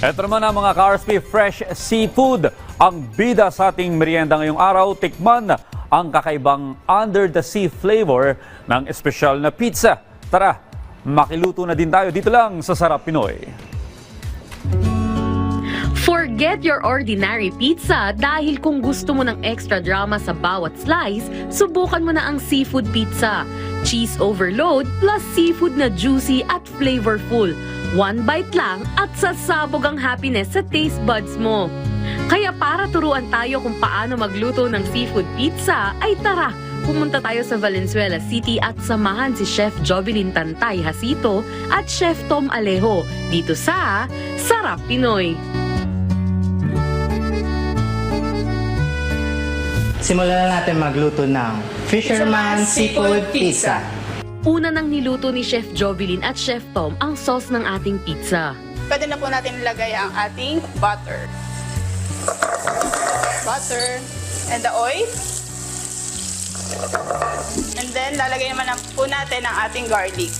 Ito naman ang mga ka-RSP Fresh Seafood. Ang bida sa ating merienda ngayong araw, tikman ang kakaibang under the sea flavor ng espesyal na pizza. Tara, makiluto na din tayo dito lang sa Sarap Pinoy. Forget your ordinary pizza dahil kung gusto mo ng extra drama sa bawat slice, subukan mo na ang seafood pizza. Cheese overload plus seafood na juicy at flavorful. One bite lang at sasabog ang happiness sa taste buds mo. Kaya para turuan tayo kung paano magluto ng seafood pizza, ay tara, pumunta tayo sa Valenzuela City at samahan si Chef Jovelyn Tantay Hasito at Chef Tom Alejo dito sa Sarap Pinoy. Simulan na natin magluto ng Fisherman Seafood Pizza. Una nang niluto ni Chef Jovelyn at Chef Tom ang sauce ng ating pizza. Pwede na po natin ilagay ang ating butter. Butter and the oil. And then, lalagay naman po natin ang ating garlic.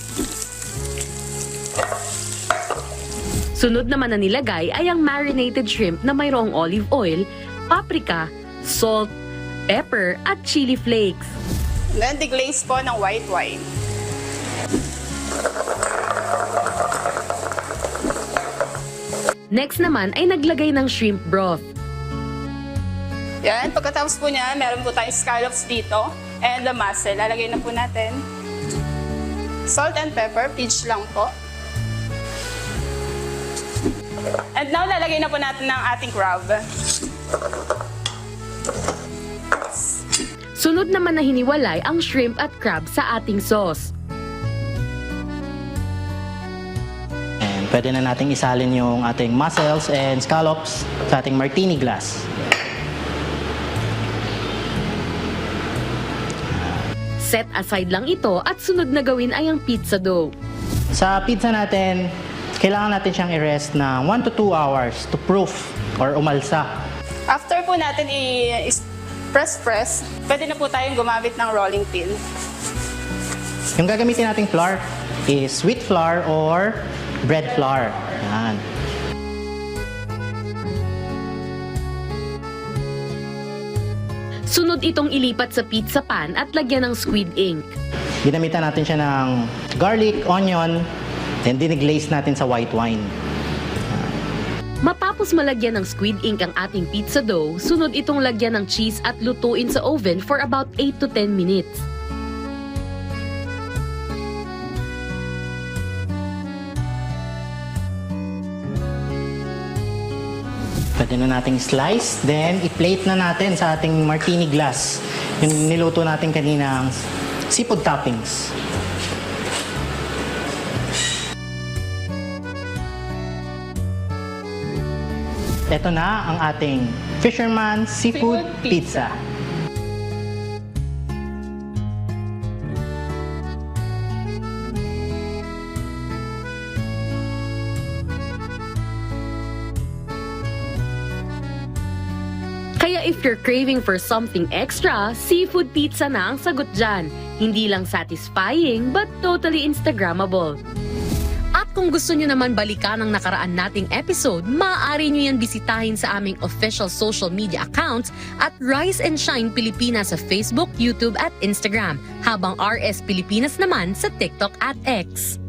Sunod naman na nilagay ay ang marinated shrimp na mayroong olive oil, paprika, salt, pepper at chili flakes. And then, deglaze po ng white wine. Next naman ay naglagay ng shrimp broth. Yan, pagkatapos po niya, meron po tayong scallops dito. And the mussel, lalagay na po natin. Salt and pepper, pinch lang po. And now, lalagay na po natin ang ating crab. Sunod naman na hiniwalay ang shrimp at crab sa ating sauce. And pwede na nating isalin yung ating mussels and scallops sa ating martini glass. Set aside lang ito at sunod na gawin ay ang pizza dough. Sa pizza natin, kailangan natin siyang i-rest ng 1 to 2 hours to proof or umalsa. After po natin i-press, pwede na po tayong gumamit ng rolling pin. Yung gagamitin nating flour is wheat flour or bread flour. Yan. Sunod itong ilipat sa pizza pan at lagyan ng squid ink. Ginamitan natin siya ng garlic, onion, then diniglaze natin sa white wine. Matapos malagyan ng squid ink ang ating pizza dough, sunod itong lagyan ng cheese at lutuin sa oven for about 8 to 10 minutes. Pwede na nating slice, then i-plate na natin sa ating martini glass. Yung niluto natin kaninang seafood toppings. Ito na ang ating Fisherman Seafood Pizza. Kaya if you're craving for something extra, seafood pizza na ang sagot dyan. Hindi lang satisfying, but totally Instagrammable. At kung gusto nyo naman balikan ang nakaraan nating episode, maaari nyo yan bisitahin sa aming official social media accounts at Rise and Shine Pilipinas sa Facebook, YouTube at Instagram, habang RS Pilipinas naman sa TikTok at X.